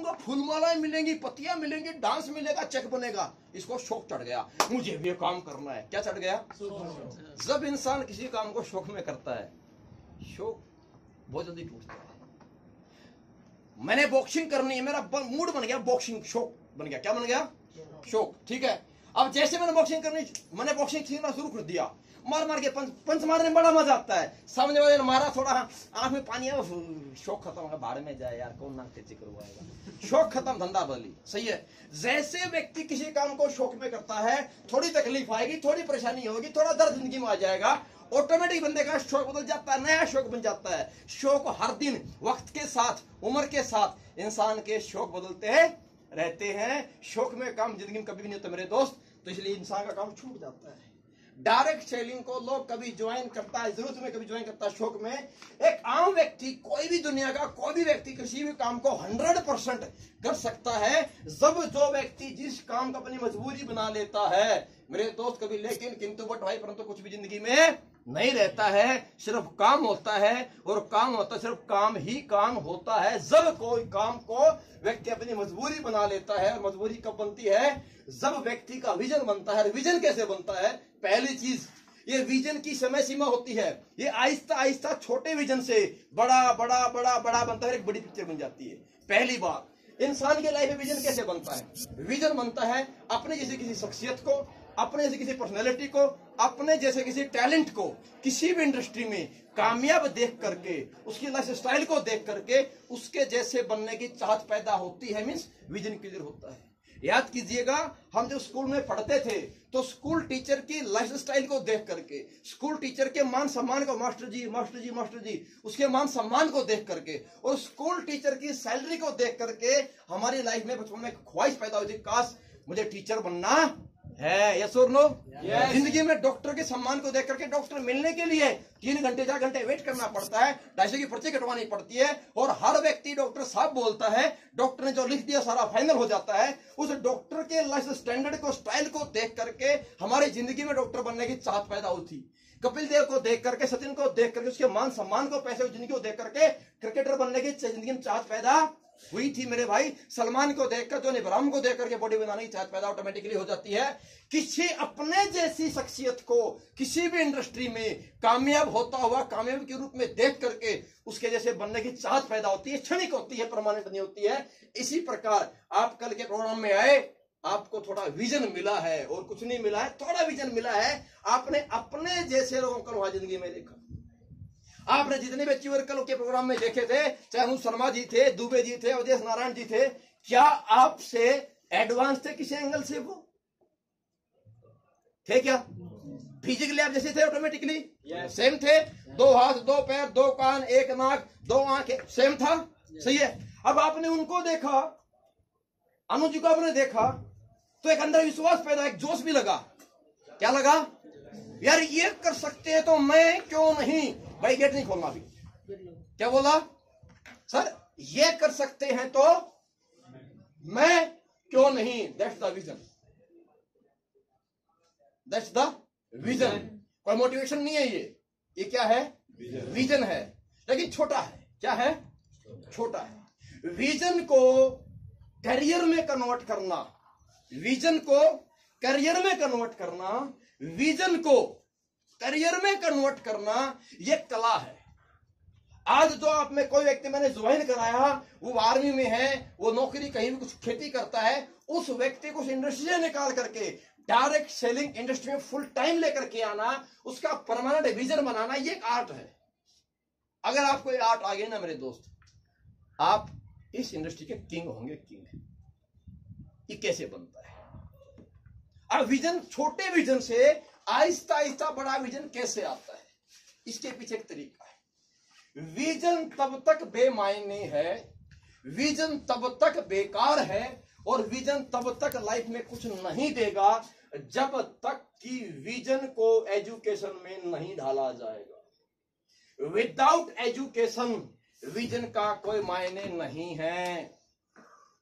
करूंगा, फूलमालाएं मिलेंगी, पत्तियां मिलेंगी, डांस मिलेगा, चेक बनेगा। इसको शौक चढ़ गया, मुझे भी काम करना है। क्या चढ़ गया? जब इंसान किसी काम को शौक में करता है, शौक बहुत जल्दी टूटता है। मैंने बॉक्सिंग करनी है, मेरा मूड बन गया बॉक्सिंग, शौक बन गया। क्या बन गया? शौक। ठीक है, अब जैसे मैंने बॉक्सिंग सीखना शुरू कर दिया, मार मार के पंच मारने में बड़ा मजा आता है। सामने वाले ने मारा, थोड़ा आंख में पानी आया, शौक खत्म होगा, भाड़ में जाए यार, कौन नाक तेजी करवाएगा। शौक खत्म, धंधा बली। सही है। जैसे व्यक्ति किसी काम को शौक में करता है, थोड़ी तकलीफ आएगी, थोड़ी परेशानी होगी, थोड़ा दर्द जिंदगी में आ जाएगा, ऑटोमेटिक बंदे का शौक बदल जाता है, नया शौक बन जाता है। शौक हर दिन वक्त के साथ, उम्र के साथ इंसान के शौक बदलते रहते हैं। शौक में काम जिंदगी में कभी भी नहीं होता मेरे दोस्त, तो इसलिए इंसान का काम छूट जाता है। डायरेक्ट सेलिंग को लोग कभी ज्वाइन करता है, जरूरत में कभी ज्वाइन करता है, शौक में। एक आम व्यक्ति, कोई भी दुनिया का कोई भी व्यक्ति किसी भी काम को 100% कर सकता है जब जो व्यक्ति जिस काम को अपनी मजबूरी बना लेता है। मेरे दोस्त, कभी लेकिन किंतु बट भाई परंतु कुछ भी जिंदगी में नहीं रहता है, सिर्फ काम होता है। और काम होता है, सिर्फ काम ही काम होता है जब कोई काम को व्यक्ति अपनी मजबूरी बना लेता है। और मजबूरी कब बनती है? जब व्यक्ति का विजन बनता है। विजन कैसे बनता है? पहली चीज, ये विजन की समय सीमा होती है। ये आहिस्ता आहिस्ता छोटे विजन से बड़ा बड़ा बड़ा बड़ा बनता है, एक बड़ी पिक्चर बन जाती है। पहली बात, इंसान के लाइफ में विजन कैसे बनता है? विजन बनता है अपने जैसे किसी शख्सियत को, अपने जैसे किसी पर्सनैलिटी को, अपने जैसे किसी टैलेंट को किसी भी इंडस्ट्री में कामयाब देख करके, उसकी लाइफ स्टाइल को देख करके उसके जैसे बनने की चाहत पैदा होती है। मीन्स विजन क्लियर होता है। याद कीजिएगा, हम जब स्कूल में पढ़ते थे तो स्कूल टीचर की लाइफ स्टाइल को देख करके, स्कूल टीचर के मान सम्मान को, मास्टर जी मास्टर जी मास्टर जी, उसके मान सम्मान को देख करके, और स्कूल टीचर की सैलरी को देख करके हमारी लाइफ में बचपन में ख्वाहिश पैदा हुई थी, काश मुझे टीचर बनना है। यस और नो? जिंदगी में डॉक्टर के सम्मान को देख करके, डॉक्टर मिलने के लिए 3 घंटे 4 घंटे वेट करना पड़ता है, 250 की पर्ची कटवानी पड़ती है, और हर व्यक्ति डॉक्टर साहब बोलता है, डॉक्टर ने जो लिख दिया सारा फाइनल हो जाता है। उस डॉक्टर के लाइफ स्टैंडर्ड को, स्टाइल को देख करके हमारी जिंदगी में डॉक्टर बनने की चाहत पैदा हुई थी। कपिल देव को देख करके, सचिन को देख करके, उसके मान सम्मान को, पैसे जिंदगी को देख करके क्रिकेटर बनने की जिंदगी में चाहत पैदा हुई थी मेरे भाई। सलमान को देखकर, जोनी इब्राहिम को देख करके बॉडी बनाने की चाहत पैदा ऑटोमेटिकली हो जाती है। किसी अपने जैसी शख्सियत को किसी भी इंडस्ट्री में कामयाब होता हुआ, कामयाब के रूप में देख करके उसके जैसे बनने की चाहत पैदा होती है। क्षणिक होती है, परमानेंट नहीं होती है। इसी प्रकार आप कल के प्रोग्राम में आए, आपको थोड़ा विजन मिला है, और कुछ नहीं मिला है, थोड़ा विजन मिला है। आपने अपने जैसे लोगों को वहां जिंदगी में देखा। आपने जितने भी अचीवर कल के प्रोग्राम में देखे थे, चाहे अनुज शर्मा जी थे, दुबे जी थे, अवधेश नारायण जी थे, क्या आपसे एडवांस थे किसी एंगल से? वो थे क्या? फिजिकली आप जैसे थे ऑटोमेटिकली सेम थे। 2 हाथ, 2 पैर, 2 कान, 1 नाक, 2 आंखें, सेम था। सही है। अब आपने उनको देखा, अनुज जी को आपने देखा, तो एक अंदर विश्वास पैदा, एक जोश भी लगा। क्या लगा? यार ये कर सकते हैं तो मैं क्यों नहीं? भाई गेट नहीं खोलना अभी। क्या बोला सर? ये कर सकते हैं तो मैं क्यों नहीं? That's the vision, that's the vision. कोई मोटिवेशन नहीं है ये क्या है? विजन है, लेकिन छोटा है। क्या है? छोटा है। विजन को करियर में कन्वर्ट करना, विजन को करियर में कन्वर्ट करना, विजन को करियर में कन्वर्ट करना, यह कला है। आज जो आप में कोई व्यक्ति मैंने ज्वाइन कराया, वो आर्मी में है, वो नौकरी कहीं भी कुछ खेती करता है, उस व्यक्ति को उस इंडस्ट्री से निकाल करके डायरेक्ट सेलिंग इंडस्ट्री में फुल टाइम लेकर के आना, उसका परमानेंट विजन बनाना, ये एक आर्ट है। अगर आपको ये आर्ट आ गई ना मेरे दोस्त, आप इस इंडस्ट्री के किंग होंगे। किंग ये कैसे बनता है? अब विजन, छोटे विजन से आहिस्ता आहिस्ता बड़ा विजन कैसे आता है? इसके पीछे एक तरीका है। विजन तब तक बेमायने है, विजन तब तक बेकार है, और विजन तब तक लाइफ में कुछ नहीं देगा जब तक कि विजन को एजुकेशन में नहीं ढाला जाएगा। विदाउट एजुकेशन विजन का कोई मायने नहीं है।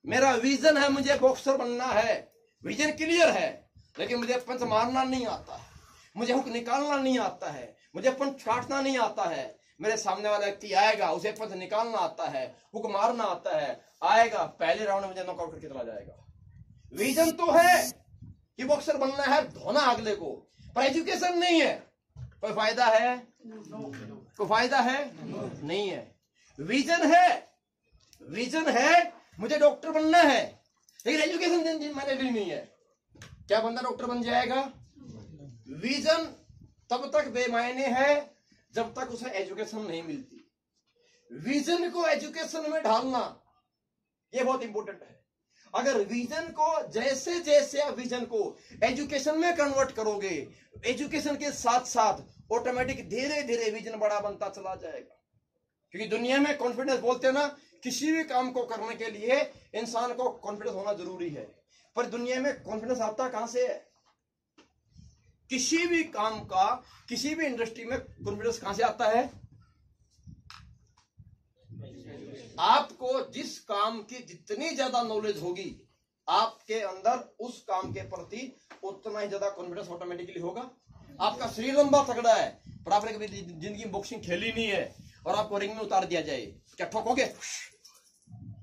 मेरा विजन है, मुझे बॉक्सर बनना है, विजन क्लियर है, लेकिन मुझे पंच मारना नहीं आता है, मुझे हुक निकालना नहीं आता है, मुझे पंच काटना नहीं आता है। मेरे सामने वाला व्यक्ति आएगा, उसे पंच निकालना आता है, हुक मारना आता है, आएगा, पहले राउंड में मुझे नॉकआउट करके चला जाएगा। विजन तो है कि बॉक्सर बनना है, धोना अगले को, पर एजुकेशन नहीं है। कोई फायदा है? कोई फायदा है? नहीं है। विजन है मुझे डॉक्टर बनना है, लेकिन एजुकेशन मैंने ली नहीं है। क्या बंदा डॉक्टर बन जाएगा? विजन तब तक बेमायने है जब तक उसे एजुकेशन नहीं मिलती। विजन को एजुकेशन में ढालना ये बहुत इंपॉर्टेंट है। अगर विजन को जैसे जैसे आप विजन को एजुकेशन में कन्वर्ट करोगे, एजुकेशन के साथ साथ ऑटोमेटिक धीरे धीरे विजन बड़ा बनता चला जाएगा। क्योंकि दुनिया में कॉन्फिडेंस बोलते हैं ना, किसी भी काम को करने के लिए इंसान को कॉन्फिडेंस होना जरूरी है, पर दुनिया में कॉन्फिडेंस आता कहां से है? किसी भी काम का, किसी भी इंडस्ट्री में कॉन्फिडेंस कहां से आता है? आपको जिस काम की जितनी ज्यादा नॉलेज होगी, आपके अंदर उस काम के प्रति उतना ही ज्यादा कॉन्फिडेंस ऑटोमेटिकली होगा। आपका शरीर लंबा तगड़ा है, पर आपने कभी जिंदगी में बॉक्सिंग खेली नहीं है, और आपको रिंग में उतार दिया जाए, क्या ठोकोगे?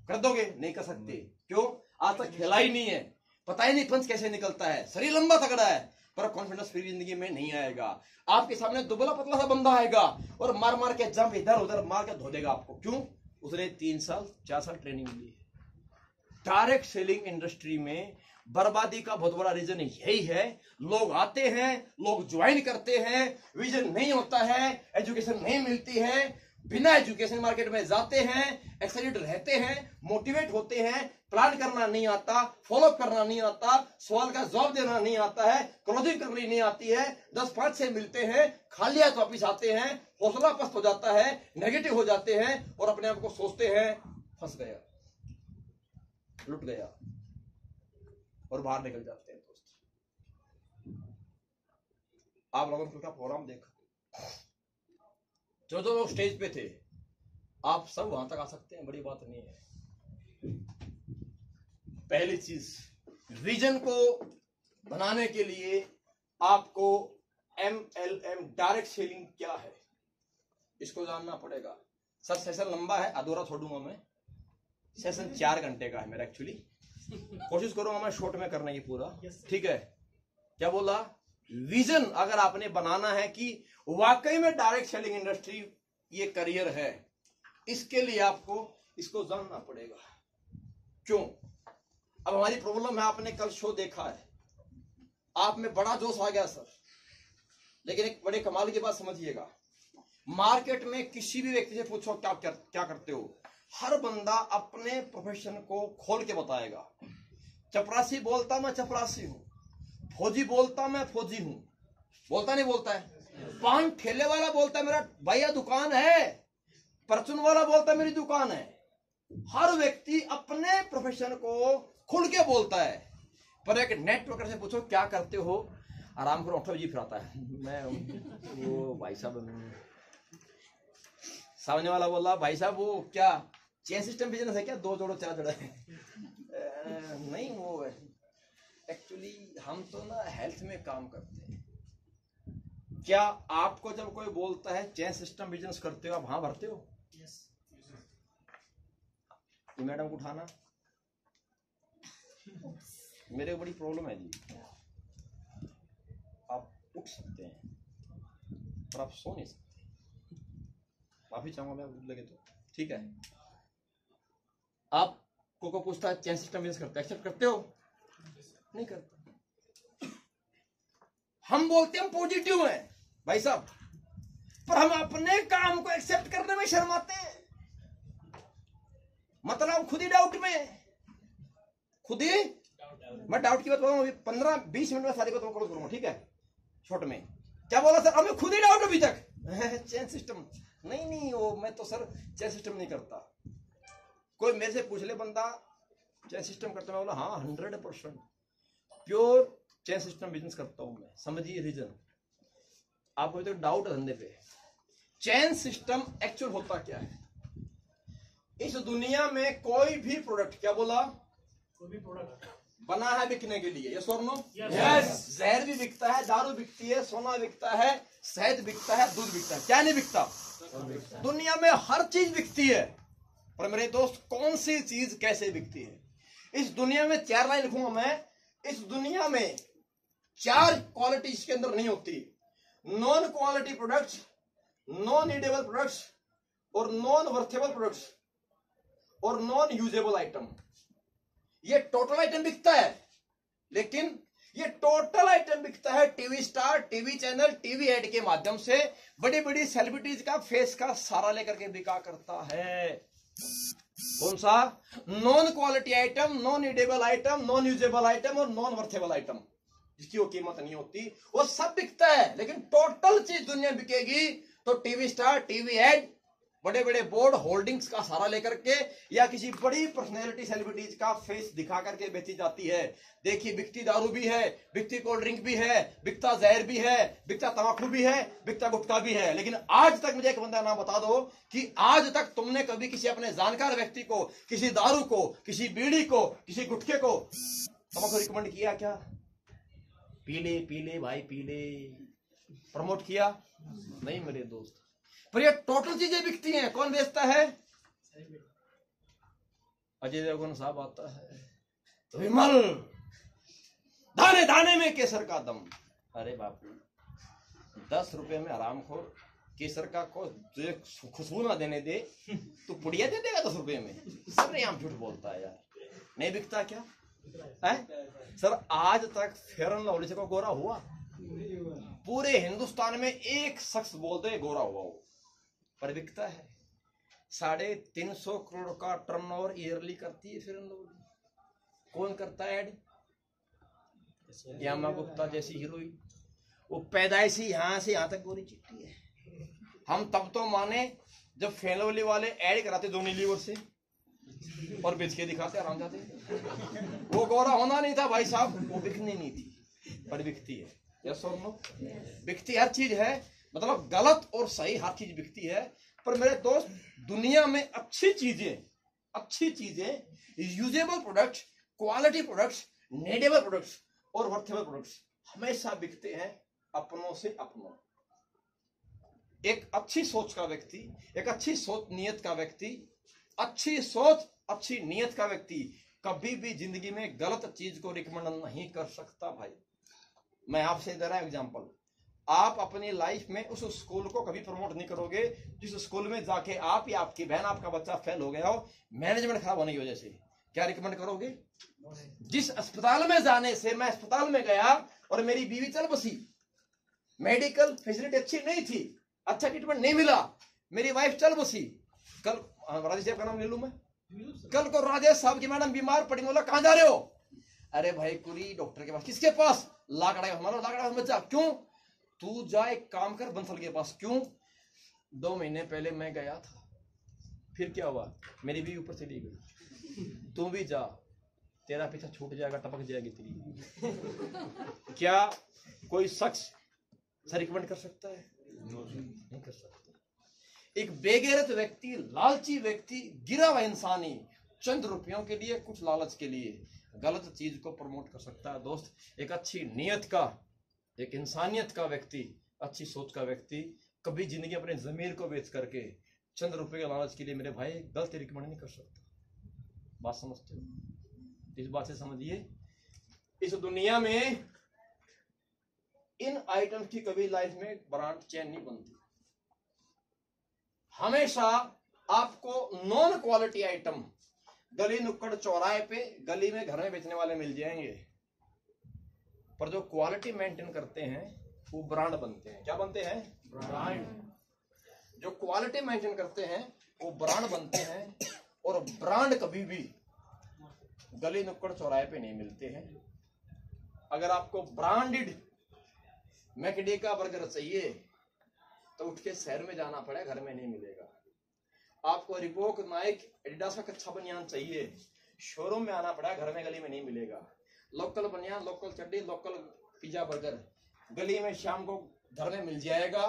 कर दोगे? नहीं कर सकते। क्यों? आज तक खेला ही नहीं है, पता ही नहीं पंच कैसे निकलता है। शरीर लंबा तगड़ा है, पर कॉन्फिडेंस फिर जिंदगी में नहीं आएगा। आपके सामने दुबला पतला सा बंदा आएगा और मार मार के जंप इधर उधर मार के धो देगा आपको। क्यों? उसने 3 साल 4 साल ट्रेनिंग ली है। डायरेक्ट सेलिंग इंडस्ट्री में बर्बादी का बहुत बड़ा रीजन यही है। लोग आते हैं, लोग ज्वाइन करते हैं, विजन नहीं होता है, एजुकेशन नहीं मिलती है, बिना एजुकेशन मार्केट में जाते हैं, एक्साइटेड रहते हैं, मोटिवेट होते हैं, प्लान करना नहीं आता, फॉलो करना नहीं आता, सवाल का जवाब देना नहीं आता है, क्लोजिंग करनी नहीं आती है, 10-5 से मिलते हैं, खाली हाथ वापिस आते हैं, हौसला पस्त हो जाता है, नेगेटिव हो जाते हैं और अपने आप को सोचते हैं फंस गया, लुट गया, और बाहर निकल जाते हैं। दोस्त, आप लोगों ने प्रोग्राम देखा, जो लोग स्टेज पे थे, आप सब वहां तक आ सकते हैं, बड़ी बात नहीं है। पहली चीज, विजन को बनाने के लिए आपको MLM डायरेक्ट सेलिंग क्या है इसको जानना पड़ेगा। सर सेशन लंबा है, अधूरा छोड़ूंगा मैं। सेशन 4 घंटे का है मेरा एक्चुअली, कोशिश करूंगा मैं शॉर्ट में करने की पूरा। ठीक है? क्या बोला? विजन अगर आपने बनाना है कि वाकई में डायरेक्ट सेलिंग इंडस्ट्री ये करियर है, इसके लिए आपको इसको जानना पड़ेगा। क्यों? अब हमारी प्रॉब्लम है, आपने कल शो देखा है, आप में बड़ा जोश आ गया सर, लेकिन एक बड़े कमाल की बात समझिएगा, मार्केट में किसी भी व्यक्ति से पूछो क्या करते हो, हर बंदा अपने प्रोफेशन को खोल के बताएगा। चपरासी बोलता मैं चपरासी हूं, फौजी बोलता मैं फौजी हूं, बोलता नहीं बोलता है। पान ठेले वाला बोलता है मेरा भैया दुकान है, परचून वाला बोलता है मेरी दुकान है। हर व्यक्ति अपने प्रोफेशन को खुल के बोलता है, पर एक नेटवर्कर से पूछो क्या करते हो, आराम करो 8 बजे फिर आता है, मैं वो भाई साहब, सामने वाला बोला भाई साहब वो क्या चेन सिस्टम बिजनेस है क्या, 2 जोड़ो 4 जोड़ो नहीं, वो एक्चुअली हम तो ना हेल्थ में काम करते हैं। क्या आपको जब कोई बोलता है चेन सिस्टम बिजनेस करते हो, आप हाँ भरते हो? मैडम को उठाना, मेरे को बड़ी प्रॉब्लम है जी। आप उठ सकते हैं पर आप सो नहीं सकते। माफी चाहूंगा मैं भूल लगे तो। ठीक है? आप को पूछता है चेन सिस्टम बिजनेस करते, एक्सेप्ट करते हो? नहीं करते। हम बोलते हैं पॉजिटिव हैं भाई साहब, पर हम अपने काम को एक्सेप्ट करने में शर्माते हैं। मतलब खुद ही डाउट में, खुद ही मैं डाउट की बात बताऊं, 15-20 मिनट में सारी बात क्लोज करूंगा। ठीक है? शॉर्ट में क्या बोला सर, हमें खुद ही डाउट अभी तक चेन सिस्टम नहीं वो मैं तो सर चेन सिस्टम नहीं करता। कोई मेरे से पूछ ले बंदा चेन सिस्टम करता, मैं बोला हाँ 100% प्योर चेन सिस्टम बिजनेस करता हूं मैं। समझिए रीजन, आपको तो डाउट है धंधे पे। चेन सिस्टम एक्चुअल होता क्या है? इस दुनिया में कोई भी प्रोडक्ट, क्या बोला, कोई भी प्रोडक्ट बना है बिकने के लिए, यस और नो? यस। जहर भी बिकता है, दारू बिकती है, सोना बिकता है, शहद बिकता है, दूध बिकता है, क्या नहीं बिकता? दुनिया में हर चीज बिकती है, पर मेरे दोस्त कौन सी चीज कैसे बिकती है? इस दुनिया में 4 लाइन लिखूंगा मैं। इस दुनिया में 4 क्वालिटी इसके अंदर नहीं होती। Non quality products, non edible products, और नॉन वर्थेबल प्रोडक्ट्स, और नॉन यूजेबल आइटम। ये टोटल आइटम बिकता है, लेकिन ये टोटल आइटम बिकता है TV star, TV channel, TV ad के माध्यम से बड़ी बड़ी सेलिब्रिटीज का फेस का सहारा लेकर के बिका करता है। कौन सा? Non quality item, non edible item, non usable item और नॉन वर्थेबल आइटम, जिसकी वो कीमत नहीं होती, वो सब बिकता है। लेकिन टोटल चीज दुनिया बिकेगी तो टीवी स्टार, टीवी एड, बड़े बड़े बोर्ड होल्डिंग्स का सहारा लेकर के या किसी बड़ी पर्सनैलिटी सेलिब्रिटीज का फेस दिखा करके बेची जाती है। देखिए, बिकती दारू भी है, बिकती कोल्ड ड्रिंक भी है, बिकता जहर भी है, बिकता तंबाकू भी है, बिकता गुटखा भी है। लेकिन आज तक मुझे एक बंदा नाम बता दो कि आज तक तुमने कभी किसी अपने जानकार व्यक्ति को, किसी दारू को, किसी बीड़ी को, किसी गुटखे को तंबाकू रिकमेंड किया क्या? पी ले, पी ले भाई, पी ले, प्रमोट किया? नहीं मेरे दोस्त। पर ये टोटल चीजें बिकती हैं। कौन बेचता है? अजय देवगन साहब आता है तो विमल, दाने दाने में केसर का दम। अरे बापू, 10 रुपए में आराम खोर केसर का को खुशबू ना देने दे तो पुड़िया दे देगा 10 रुपए में। सब ने यहाँ झूठ बोलता है यार। नहीं बिकता क्या है? सर आज तक फेयर एंड लवली से को गोरा हुआ? पूरे हिंदुस्तान में एक शख्स बोलते गोरा हुआ वो, पर बिकता है। 350 करोड़ का टर्नओवर ईयरली करती है फेयर एंड लवली। कौन करता है ऐड? यामा गुप्ता जैसी हीरोइन, वो पैदाइशी यहां से यहां तक गोरी चिट्टी है। हम तब तो माने जब फेयर एंड लवली वाले ऐड कराते जोनी लीवर से और बेच के दिखाते आराम जाते। वो गोरा होना नहीं था भाई साहब, वो बिकनी नहीं थी, पर बिकती है। यस और नो? बिकती हर चीज है, मतलब गलत और सही हर चीज बिकती है। पर मेरे दोस्त, दुनिया में अच्छी चीजें, usable products, quality products, needable products और वर्थेबल प्रोडक्ट्स हमेशा बिकते हैं अपनों से अपनों। एक अच्छी सोच का व्यक्ति, एक अच्छी सोच नीयत का व्यक्ति, अच्छी सोच अच्छी नीयत का व्यक्ति कभी भी जिंदगी में गलत चीज को रिकमेंड नहीं कर सकता भाई। मैं आपसे दे रहा हूं एग्जांपल। आप अपनी लाइफ में उस स्कूल को कभी प्रमोट नहीं करोगे जिस स्कूल में जाके आप या आपकी बहन, आपका बच्चा फेल हो गया हो मैनेजमेंट खराब होने की वजह से। क्या रिकमेंड करोगे? जिस अस्पताल में जाने से मैं अस्पताल में गया और मेरी बीवी चल बसी, मेडिकल फैसिलिटी अच्छी नहीं थी, अच्छा ट्रीटमेंट नहीं मिला, मेरी वाइफ चल बसी। कल राजेश साहब का नाम ले लूं मैं, कल को राजेश साहब की मैडम बीमार पड़ी, बोला कहां जा रहे हो? अरे भाई कुली डॉक्टर के पास। किसके पास? लाकड़ा, हमारा लाकड़ा बच्चा। क्यों? तू जा एक काम कर बंसल के पास। क्यों? 2 महीने पहले मैं गया था, फिर क्या हुआ? मेरी भी ऊपर चली गई। तू भी जा, तेरा पीछा छूट जाएगा, टपक जाएगी तेरी। क्या कोई शख्स रिकमेंड कर सकता है? नहीं कर सकता। एक बेगैरत व्यक्ति, लालची व्यक्ति, गिरा हुआ इंसानी चंद रुपयों के लिए, कुछ लालच के लिए गलत चीज को प्रमोट कर सकता है। दोस्त, एक अच्छी नियत का, एक इंसानियत का व्यक्ति, अच्छी सोच का व्यक्ति कभी जिंदगी अपने जमीर को बेच करके चंद रुपए के लालच के लिए मेरे भाई गलत रिकमेंड नहीं कर सकता। बात समझते हो? इस बात से समझिए, इस दुनिया में इन आइटम की कभी लाइफ में ब्रांड चेन नहीं बनती। हमेशा आपको नॉन क्वालिटी आइटम गली नुक्कड़ चौराहे पे, गली में, घर में बेचने वाले मिल जाएंगे, पर जो क्वालिटी मेंटेन करते हैं वो ब्रांड बनते हैं। क्या बनते हैं? ब्रांड। जो क्वालिटी मेंटेन करते हैं वो ब्रांड बनते हैं, और ब्रांड कभी भी गली नुक्कड़ चौराहे पे नहीं मिलते हैं। अगर आपको ब्रांडेड मैकडी का बर्गर चाहिए तो उठ के शहर में जाना पड़ेगा, घर में नहीं मिलेगा। आपको रिबॉक, नाइक, एडिडास का कच्चा बनियान चाहिए, शोरूम में आना पड़ेगा, घर में गली में नहीं मिलेगा। लोकल बनियान, लोकल चड्डी, लोकल पिज्जा बर्गर गली में शाम को घर में मिल जाएगा।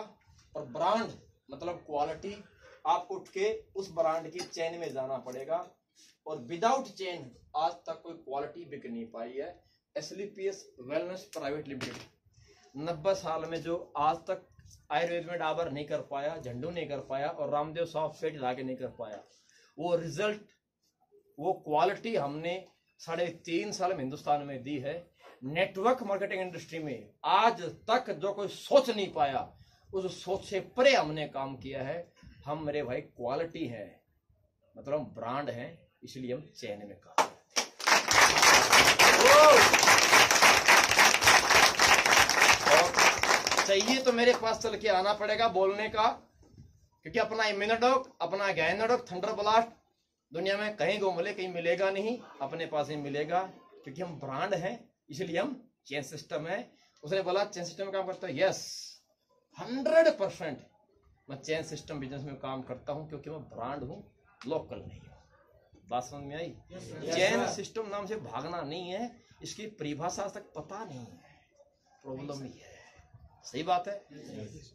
और ब्रांड मतलब क्वालिटी, आपको उठ के उस ब्रांड की चेन में जाना पड़ेगा, और विदाउट चेन आज तक कोई क्वालिटी बिक नहीं पाई है। एसलीपीएस वेलनेस प्राइवेट लिमिटेड 90 साल में जो आज तक आयुर्वेद में डाबर नहीं कर पाया, झंडू नहीं कर पाया, और रामदेव सॉफ्ट फेट ला के नहीं कर पाया, वो रिजल्ट, वो क्वालिटी हमने 3.5 साल में हिंदुस्तान में दी है। नेटवर्क मार्केटिंग इंडस्ट्री में आज तक जो कोई सोच नहीं पाया, उस सोच से परे हमने काम किया है। हम मेरे भाई क्वालिटी है, मतलब ब्रांड है, इसलिए हम चैन में काम और चाहिए तो मेरे पास चल के आना पड़ेगा बोलने का, क्योंकि अपना इम्यूनोडॉक, अपना गायनोडॉक, थंडर ब्लास्ट दुनिया में कहीं को मिले, कहीं मिलेगा नहीं, अपने पास ही मिलेगा, क्योंकि हम ब्रांड हैं, इसलिए हम चेन सिस्टम है। उसने बोला चेन सिस्टम में काम करता है, यस 100% मैं चेन सिस्टम बिजनेस में काम करता हूं, क्योंकि मैं ब्रांड हूं, लोकल नहीं हूं। बात समझ में आई? चेन सिस्टम नाम से भागना नहीं है, इसकी परिभाषा आज तक पता नहीं है, प्रॉब्लम ही है। सही बात है।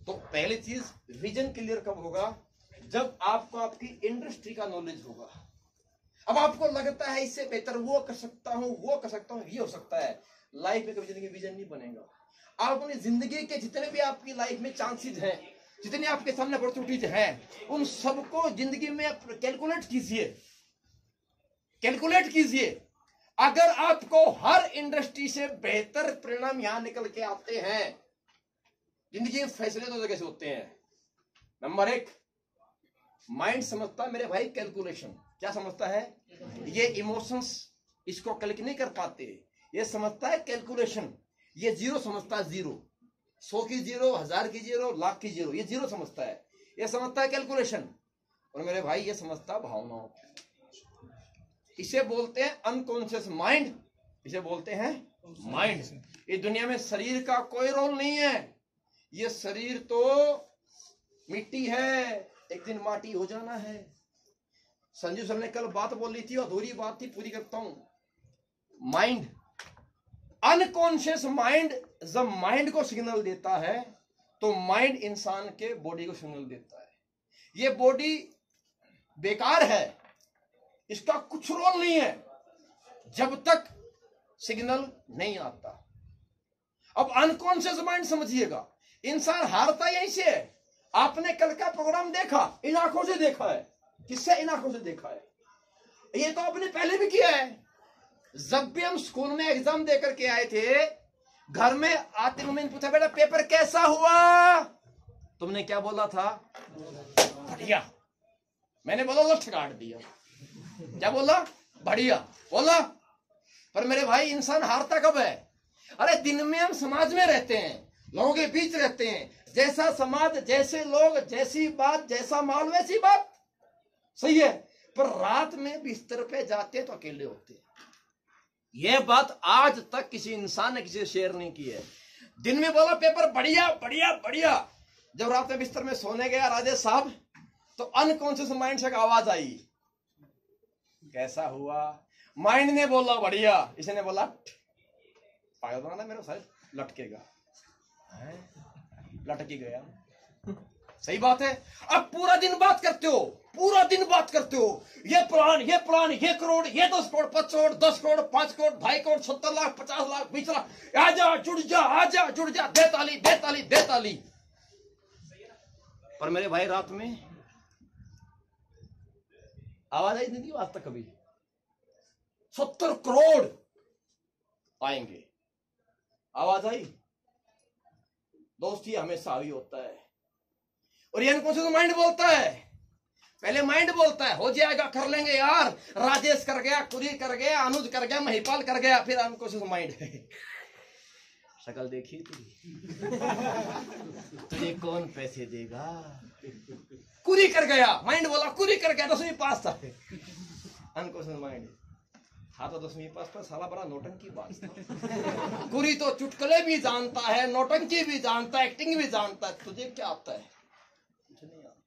तो पहली चीज विजन क्लियर कब होगा? जब आपको आपकी इंडस्ट्री का नॉलेज होगा। अब आपको लगता है इससे बेहतर वो कर सकता हूं, वो कर सकता हूं, ये हो सकता है, लाइफ में कभी जिंदगी विजन नहीं बनेगा। आप अपनी जिंदगी के जितने भी आपकी लाइफ में चांसेस हैं, जितने आपके सामने अपॉर्चुनिटीज हैं, उन सबको जिंदगी में कैलकुलेट कीजिए, कैलकुलेट कीजिए। अगर आपको हर इंडस्ट्री से बेहतर परिणाम यहां निकल के आते हैं, जिंदगी में फैसले दो जगह से होते हैं। नंबर 1, माइंड समझता है मेरे भाई कैलकुलेशन। क्या समझता है? ये इमोशंस इसको कैलकुलेट नहीं कर पाते, ये समझता है कैलकुलेशन। ये जीरो समझता है, जीरो, 100 की जीरो, 1000 की जीरो, लाख की जीरो, ये जीरो समझता है, ये समझता है कैलकुलेशन। और मेरे भाई ये समझता है भावनाओं। इसे बोलते हैं अनकॉन्शियस माइंड, इसे बोलते हैं माइंड। इस दुनिया में शरीर का कोई रोल नहीं है। ये शरीर तो मिट्टी है, एक दिन माटी हो जाना है। संजू सर ने कल बात बोली थी, अधूरी बात थी, पूरी करता हूं। माइंड, अनकॉन्शियस माइंड जब माइंड को सिग्नल देता है, तो माइंड इंसान के बॉडी को सिग्नल देता है। ये बॉडी बेकार है, इसका कुछ रोल नहीं है जब तक सिग्नल नहीं आता। अब अनकॉन्शियस माइंड समझिएगा, इंसान हारता यहीं से है। आपने कल का प्रोग्राम देखा, इन आंखों से देखा है। किससे? इन आंखों से देखा है। ये तो आपने पहले भी किया है। जब भी हम स्कूल में एग्जाम देकर के आए थे, घर में आते मम्मी पूछा, बेटा पेपर कैसा हुआ? तुमने क्या बोला था? बढ़िया। मैंने बोला लठ काट दिया। क्या बोला? बढ़िया बोला। पर मेरे भाई इंसान हारता कब है? अरे दिन में हम समाज में रहते हैं, लोगों के बीच रहते हैं, जैसा समाज, जैसे लोग, जैसी बात, जैसा माहौल, वैसी बात। सही है। पर रात में बिस्तर पे जाते तो अकेले होते हैं। यह बात आज तक किसी इंसान ने किसी से शेयर नहीं की है। दिन में बोला पेपर बढ़िया बढ़िया बढ़िया, जब रात में बिस्तर में सोने गया राजेश साहब, तो अनकॉन्शियस माइंड से एक आवाज आई, कैसा हुआ? माइंड ने बोला बढ़िया, इसने बोला पागल बनाना मेरे साथ, लटकेगा, लटकी गया। सही बात है। अब पूरा दिन बात करते हो, पूरा दिन बात करते हो, ये प्लान, ये प्लान, ये करोड़, ये 10 करोड़, 5 करोड़, 10 करोड़, 5 करोड़, 2.5 करोड़, 70 लाख, 50 लाख, 20 लाख, आजा जुड़ जा, आजा जुड़ जा, दे ताली, दे ताली, दे ताली। पर मेरे भाई रात में आवाज आई नहीं आज तक कभी। 70 करोड़ आएंगे, आवाज आई? दोस्ती हमेशा हावी होता है। और ये अनकॉन्शियस माइंड बोलता है, पहले माइंड बोलता है हो जाएगा, कर लेंगे यार, राजेश कर गया, कुरी कर गया, अनुज कर गया, महिपाल कर गया। फिर अनकॉन्शियस माइंड शक्ल देखी तुझे कौन पैसे देगा? कुरी कर गया, माइंड बोला कुरी कर गया, 10वीं पास था। अनकॉन्शियस माइंड था तो 10वीं पास पर साला बड़ा नौटंकी बात। कुरी तो चुटकुले भी जानता है, नौटंकी भी जानता है, एक्टिंग भी जानता है, तुझे क्या आता है? कुछ नहीं आता।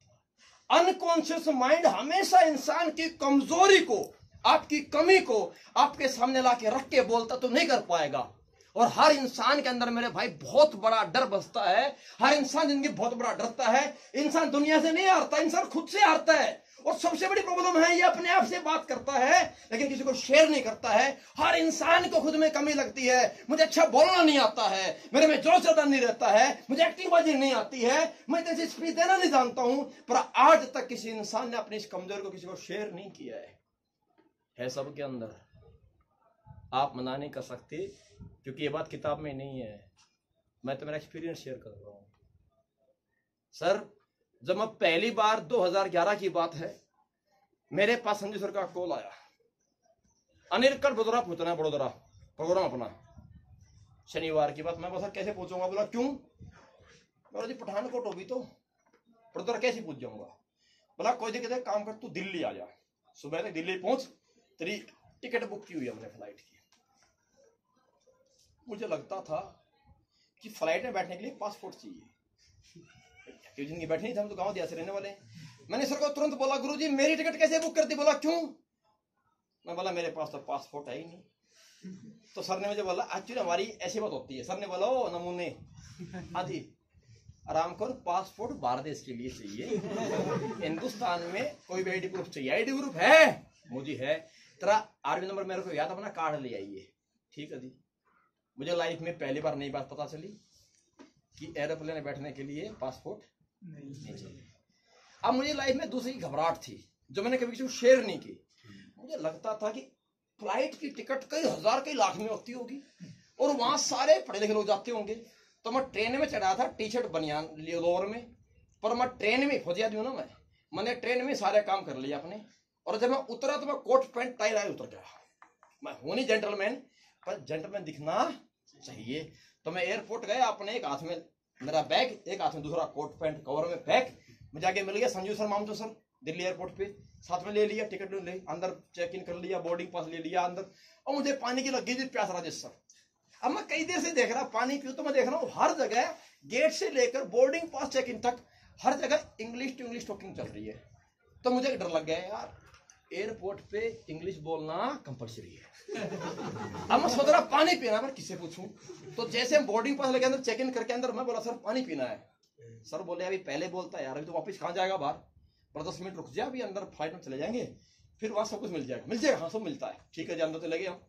अनकॉन्शियस माइंड हमेशा इंसान की कमजोरी को, आपकी कमी को आपके सामने लाके रख के बोलता तो नहीं कर पाएगा। और हर इंसान के अंदर मेरे भाई बहुत बड़ा डर बसता है। हर इंसान जिंदगी बहुत बड़ा डरता है। इंसान दुनिया से नहीं हारता, इंसान खुद से हारता है। और सबसे बड़ी प्रॉब्लम है ये अपने आप से बात करता है लेकिन किसी को शेयर नहीं करता है। हर इंसान को खुद में कमी लगती है। मुझे अच्छा बोलना नहीं आता है, मेरे में जोश ज्यादा नहीं रहता है, मुझे एक्टिंग बाजी नहीं आती है, मैं इतनी स्पीच देना नहीं जानता हूं, पर आज तक किसी इंसान ने अपनी इस कमजोरी को किसी को शेयर नहीं किया है सबके अंदर। आप मना नहीं कर सकते क्योंकि ये बात किताब में नहीं है, मैं तो मेरा एक्सपीरियंस शेयर कर रहा हूं। सर जब मैं पहली बार 2011 की बात है, मेरे पास संजय सर का कॉल आया, अनिल कल बड़ोदरा पहुंचना है, बड़ोदरा प्रोग्राम अपना, शनिवार की बात। मैं बोला सर कैसे पहुंचूंगा? बोला क्यों? बोला जी पठानकोट होगी तो बड़ोदरा कैसे पहुंच जाऊंगा? बोला कोई दिक्कत है, काम कर तू दिल्ली आ जा, सुबह तक दिल्ली पहुंच, तेरी टिकट बुक की हुई है हमने फ्लाइट की। मुझे लगता था कि फ्लाइट में बैठने के लिए पासपोर्ट चाहिए, जिनकी बैठे नहीं थे, हम तो गांव दिया से रहने वाले हैं। मैंने सर को तुरंत बोला गुरुजी मेरी टिकट कैसे बुक कर दी? बोला क्यों? मैं बोला मेरे पास तो पासपोर्ट है ही नहीं। तो सर ने मुझे बोला एक्चुअली हमारी ऐसी बात होती है। सर ने बोला ओ नमूने आदि आराम कर, पासपोर्ट बाहर देश के लिए चाहिए, हिंदुस्तान में कोई भी आईडी प्रूफ चाहिए। आईडी प्रूफ है मुझे है, तेरा आरबी नंबर मेरे को याद, अपना कार्ड ले आइए। ठीक है जी। मुझे लाइफ में पहली बार नई बात पता चली कि एरोप्लेन में बैठने के लिए पासपोर्ट नहीं चाहिए। अब मुझे लाइफ में दूसरी घबराहट थी जो मैंने कभी किसी को शेयर नहीं की। मुझे लगता था कि फ्लाइट की टिकट कई हजार कई लाख में होती होगी और वहां सारे पढ़े लिखे लोग जाते होंगे। तो मैं ट्रेन में चढ़ा था, टी शर्ट बनियान लोअर में, पर मैं ट्रेन में फौजी आदमी हूं ना, मैंने ट्रेन में सारे काम कर लिया अपने। और जब मैं उतरा तो मैं कोट पैंट टाई लाए उतर गया। मैं हूं नहीं जेंटलमैन, पर जेंटलमैन दिखना चाहिए। तो मैं एयरपोर्ट गया, अपने एक हाथ में मेरा बैग, एक हाथ में दूसरा कोट पैंट कवर में पैक। मुझे जाके मिल गया संजू सर, मामजो सर, दिल्ली एयरपोर्ट पे, साथ में ले लिया, टिकट ले ली, अंदर चेक इन कर लिया, बोर्डिंग पास ले लिया अंदर। और मुझे पानी की लगी थी प्यास, राजेश सर। अब मैं कई देर से देख रहा पानी पीऊं, तो मैं देख रहा हूँ हर जगह गेट से लेकर बोर्डिंग पास चेक इन तक हर जगह इंग्लिश टू इंग्लिश टॉकिंग चल रही है। तो मुझे डर लग गया यार, एयरपोर्ट पे इंग्लिश बोलना कंपलसरी है। अब मैं सोच रहा पानी पीना, मैं किससे पूछूं? तो जैसे हम बोर्डिंग पास लेके अंदर चेक इन करके अंदर, मैं बोला सर पानी पीना है। सर बोले अभी पहले बोलता है यार, अभी तो वापस कहाँ जाएगा बाहर, पर 10 मिनट रुक जा, अभी अंदर फ्लाइट में चले जाएंगे, फिर वहां सब कुछ मिल जाएगा। मिल जाएगा? हाँ सब मिलता है। ठीक है जी, अंदर चले गए हम।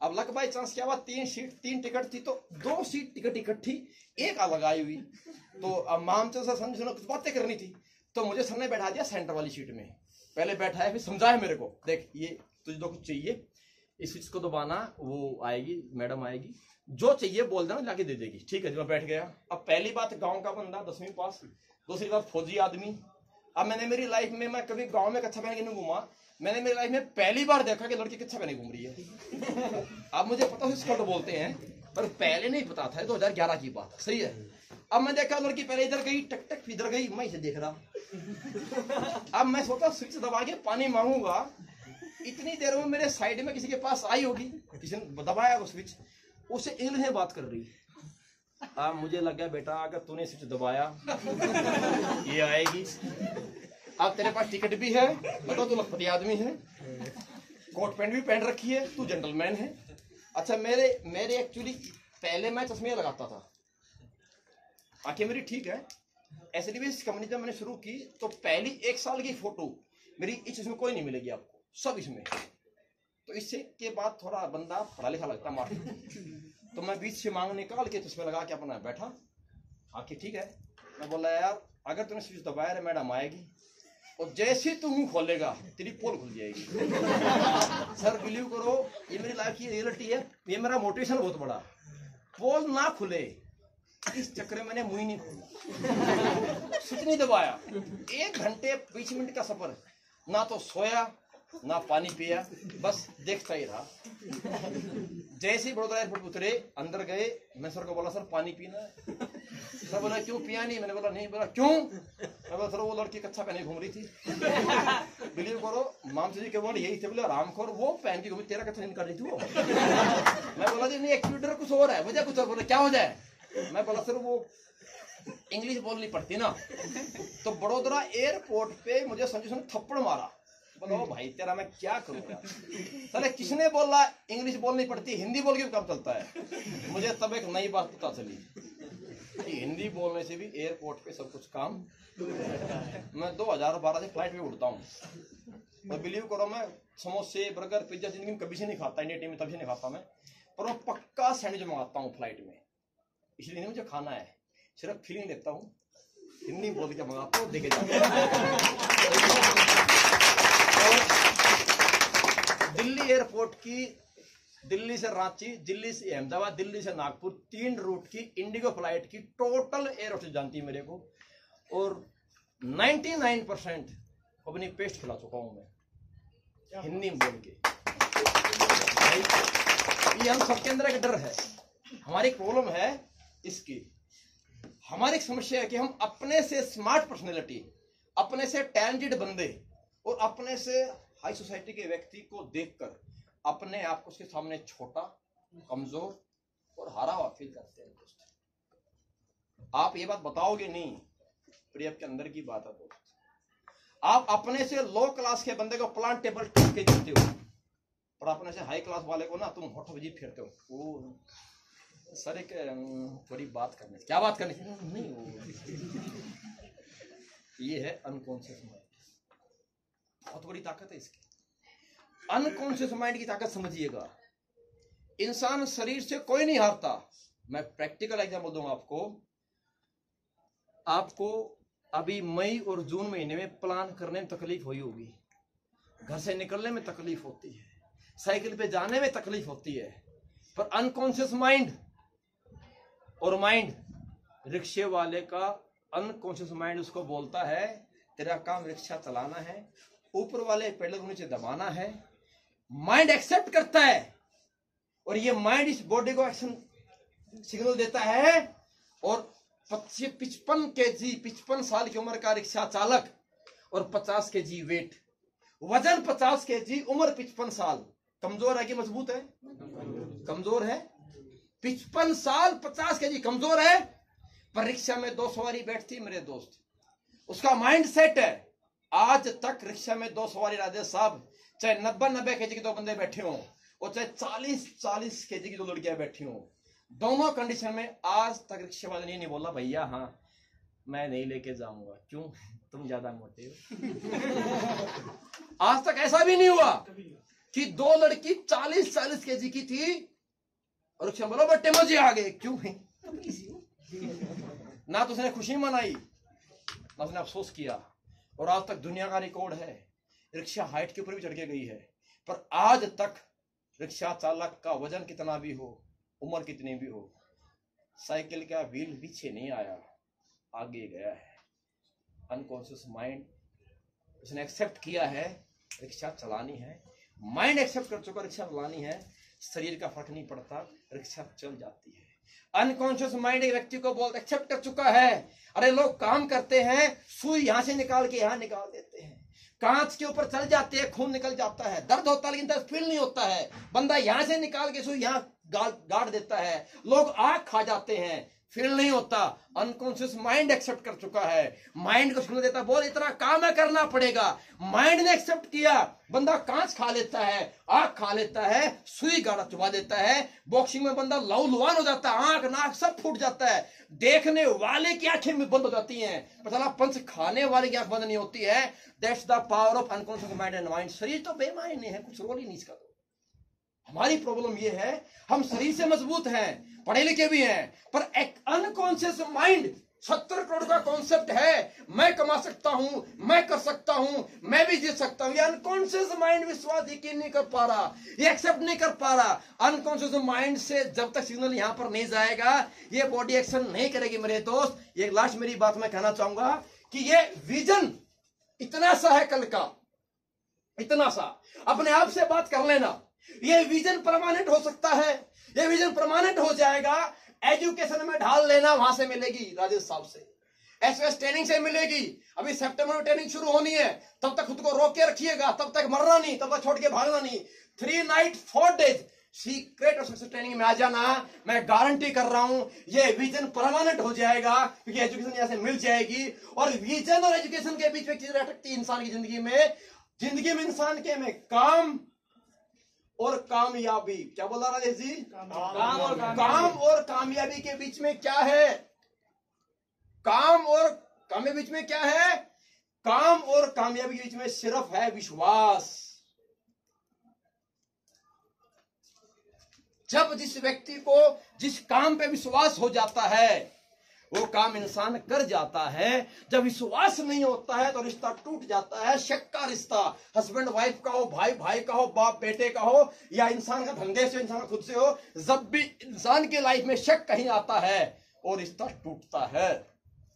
अब लक बाई चांस क्या हुआ, 3 टिकट थी, तो 2 सीट टिकट इकट्ठी, एक अलग आई हुई। तो अब मामचंद सर समझ कुछ बातें करनी थी, तो मुझे सर ने बैठा दिया सेंटर वाली सीट में। पहले बैठाया, फिर समझाया मेरे को, देख ये तुझे जो कुछ चाहिए इस स्विच को दबाना, वो आएगी मैडम आएगी, जो चाहिए बोल देना लाके दे देगी। ठीक है जी, मैं बैठ गया। अब पहली बात गांव का बंदा, 10वीं पास, दूसरी बात फौजी आदमी। अब मैंने मेरी लाइफ में, मैं कभी गांव में कच्छा पहन के नहीं घूमा, मैंने मेरी लाइफ में पहली बार देखा कि लड़की कच्छा पहने घूम रही है। अब मुझे पता है स्कर्ट बोलते हैं, पर पहले नहीं पता था, 2011 की बात सही है। अब मैं देखा लड़की पहले इधर गई, टक टक इधर गई, मैं इसे देख रहा। अब मैं सोचा स्विच दबा के पानी मांगूंगा, इतनी देर में मेरे साइड में किसी के पास आई होगी, किसी ने दबाया वो स्विच, उससे इंग्लिश में बात कर रही। अब मुझे लग गया बेटा अगर तूने स्विच दबाया ये आएगी। अब तेरे पास टिकट भी है, मतलब तू लखपति आदमी है, कोट पैंट भी पहन रखी है, तू जेंटलमैन है। अच्छा मेरे एक्चुअली पहले मैं चश्मे लगाता था, आंखें मेरी ठीक है। एसडीवीएस कंपनी जब मैंने शुरू की तो पहली 1 साल की फोटो मेरी इसमें कोई नहीं मिलेगी आपको, सब इसमें। तो इससे के बाद थोड़ा बंदा पढ़ा लिखा लगता मार्केट। तो मैं बीच से मांग निकाल के चश्मे लगा के अपना बैठा, आंखें ठीक है। मैं बोला यार अगर तूने स्विच दबाया मैडम आएगी, और जैसे तू मुंह खोलेगा तेरी पोल खुल जाएगी। सर बिलीव करो, ये मेरी लाइफ की रियलिटी है, ये मेरा मोटिवेशन बहुत बड़ा। पोल ना खुले इस चक्कर में मैंने मुंह ही नहीं खोला, स्विच नहीं दबाया। 1 घंटे 20 मिनट का सफर, ना तो सोया ना पानी पिया, बस देखता ही रहा। जैसे ही बड़ोदरा एयरपोर्ट उतरे, अंदर गए, मैं सर को बोला सर पानी पीना है। सर बोला क्यों पिया नहीं? मैंने बोला नहीं। बोला क्यों? मैं बोला सर वो लड़की कच्छा पहने घूम रही थी। बिलीव करो मामसी जी के वर्ड यही थे, बोले आराम कर, वो पहन के घूमी, तेरा कच्छा नहीं कर रही थी वो। मैं बोला जी नहीं एक्चुएटर कुछ और है, वजह कुछ और। बोले क्या वजह है? मैं बोला सर वो इंग्लिश बोलनी पड़ती ना। तो बड़ोदरा एयरपोर्ट पे मुझे संजू सर ने थप्पड़ मारा। बोलो भाई तेरा मैं क्या करूंगा? साले किसने बोला इंग्लिश बोलनी पड़ती, हिंदी बोल के काम चलता है। मुझे तब एक नई बात पता चली, हिंदी बोलने से भी एयरपोर्ट पे सब कुछ काम। मैं 2012 से फ्लाइट में उड़ता हूँ और बिलीव करो मैं समोसे बर्गर पिज्जा जिंदगी में कभी से नहीं खाता, इंडिया टीम में तभी से नहीं खाता मैं, पर मैं पक्का सैंडविच मंगाता हूँ फ्लाइट में, इसलिए नहीं मुझे खाना है, सिर्फ फीलिंग देता हूँ, हिंदी बोल के मंगाता हूँ, देखे दिल्ली एयरपोर्ट की, दिल्ली से रांची, दिल्ली से अहमदाबाद, दिल्ली से नागपुर, 3 रूट की इंडिगो फ्लाइट की टोटल एयर होस्टेस जानती है मेरे को, और 99% अपनी पेस्ट खिला चुका हूं मैं हिंदी में बोल के। ये हम सबके अंदर एक डर है, हमारी प्रॉब्लम है इसकी, हमारी समस्या है कि हम अपने से स्मार्ट पर्सनैलिटी, अपने से टैलेंटेड बंदे और अपने से हाई सोसाइटी के व्यक्ति को देखकर अपने आप को उसके सामने छोटा, कमजोर और हारा हुआ फील करते हैं। दोस्त आप ये बात बताओगे नहीं, पर ये आपके अंदर की बात है दोस्त। आप अपने से लो क्लास के बंदे को प्लांट टेबल टिक के देते हो, और अपने से हाई क्लास वाले को ना तुम होठ वजीब फेरते हो। वो सर एक थोड़ी बात करनी, क्या बात करनी नहीं, ये है अनकॉन्शियस माइंड, बहुत बड़ी ताकत है इसकी। अनकॉन्शियस माइंड की ताकत समझिएगा, इंसान शरीर से कोई नहीं हारता। मैं प्रैक्टिकल एग्जाम्पल दूंगा आपको अभी मई और जून महीने में प्लान करने में तकलीफ हुई होगी, घर से निकलने में तकलीफ होती है, साइकिल पे जाने में तकलीफ होती है, पर अनकॉन्शियस माइंड और माइंड, रिक्शे वाले का अनकॉन्शियस माइंड उसको बोलता है तेरा काम रिक्शा चलाना है, ऊपर वाले पेडल को नीचे दबाना है, माइंड एक्सेप्ट करता है, और ये माइंड इस बॉडी को एक्शन सिग्नल देता है, और 55 केजी 55 साल की उम्र का रिक्शा चालक और 50 केजी वेट, वजन 50 केजी, उम्र 55 साल, कमजोर है कि मजबूत है? कमजोर है। 55 साल 50 केजी कमजोर है, पर रिक्शा में 2 सवारी बैठती मेरे दोस्त, उसका माइंड सेट है। आज तक रिक्शा में 2 सवारी राजेश साहब, चाहे 90 केजी के 2 बंदे बैठे हों और चाहे 40 केजी की 2 लड़कियां बैठी हों, दोनों कंडीशन में आज तक रिक्शे वाले ने नहीं बोला भैया हाँ मैं नहीं लेके जाऊंगा, क्यों? तुम ज्यादा मोटे हो। आज तक ऐसा भी नहीं हुआ कि 2 लड़की 40 केजी की थी और रिक्शा बोला बट्टे मजे आ गए, क्यों? ना तो उसने खुशी मनाई ना उसने अफसोस किया, और आज तक दुनिया का रिकॉर्ड है, रिक्शा हाइट के ऊपर भी चढ़ के गई है, पर आज तक रिक्शा चालक का वजन कितना भी हो, उम्र कितनी भी हो, साइकिल का व्हील पीछे नहीं आया, आगे गया है। अनकॉन्शियस माइंड उसने एक्सेप्ट किया है रिक्शा चलानी है, माइंड एक्सेप्ट कर चुका रिक्शा चलानी है, शरीर का फर्क नहीं पड़ता, रिक्शा चल जाती है। अनकॉन्शियस माइंड एक व्यक्ति को बहुत एक्सेप्ट कर चुका है, अरे लोग काम करते हैं, सुई यहां से निकाल के यहां निकाल देते हैं, कांच के ऊपर चल जाते हैं, खून निकल जाता है, दर्द होता है लेकिन दर्द फील नहीं होता है, बंदा यहां से निकाल के सुई यहां गाड़ देता है, लोग आग खा जाते हैं, फील नहीं होता। अनकॉन्शियस माइंड एक्सेप्ट कर चुका है, माइंड को सुन देता, बोल इतना काम है करना पड़ेगा, माइंड ने एक्सेप्ट किया, बंदा कांच खा लेता है, आग खा लेता है, सुई गाड़ा चुबा देता है, बॉक्सिंग में बंदा लहूलुहान हो जाता है, आंख नाक सब फूट जाता है, देखने वाले की आंखें बंद हो जाती हैं, पता चला पंच खाने वाले की आंख बंद नहीं होती है। That's the power of unconscious mind and mind. शरीर तो बेमायने है, कुछ रोल ही नहीं इसका। हमारी प्रॉब्लम ये है हम शरीर से मजबूत हैं, पढ़े लिखे भी हैं, पर एक अनकॉन्शियस माइंड 70 करोड़ का कॉन्सेप्ट है, मैं कमा सकता हूं, मैं कर सकता हूं, मैं भी जीत सकता हूं, ये अनकॉन्शियस माइंड विश्वास यकीन नहीं कर पा रहा, ये एक्सेप्ट नहीं कर पा रहा। अनकॉन्शियस माइंड से जब तक सिग्नल यहां पर नहीं जाएगा ये बॉडी एक्शन नहीं करेगी मेरे दोस्त। ये लास्ट मेरी बात मैं कहना चाहूंगा कि ये विजन इतना सा है कल का, इतना सा अपने आप से बात कर लेना, ये विजन परमानेंट हो सकता है, ये विजन परमानेंट हो जाएगा। एजुकेशन में ढाल लेना, वहां से मिलेगी राजेश साहब से, एसएस ट्रेनिंग से मिलेगी, अभी सितंबर में ट्रेनिंग शुरू होनी है, तब तक खुद को रोक के रखिएगा, तब तक मरना नहीं, तब तक छोड़ के भागना नहीं। 3 नाइट 4 डेज सीक्रेट और सक्सेस ट्रेनिंग में आ जाना, मैं गारंटी कर रहा हूं ये विजन परमानेंट हो जाएगा, क्योंकि एजुकेशन यहां से मिल जाएगी। और विजन और एजुकेशन के बीच में चीज अटकती है इंसान की जिंदगी में इंसान के में काम और कामयाबी। क्या बोला राजेश जी? काम और कामयाबी के बीच में क्या है? काम और कामयाबी बीच में क्या है? काम और कामयाबी के बीच में सिर्फ है विश्वास। जब जिस व्यक्ति को जिस काम पे विश्वास हो जाता है वो काम इंसान कर जाता है। जब विश्वास नहीं होता है तो रिश्ता टूट जाता है। शक का रिश्ता, हस्बैंड वाइफ का हो, भाई भाई का हो, बाप बेटे का हो, या इंसान का धंधे से, इंसान का खुद से हो, जब भी इंसान की लाइफ में शक कहीं आता है और रिश्ता टूटता है,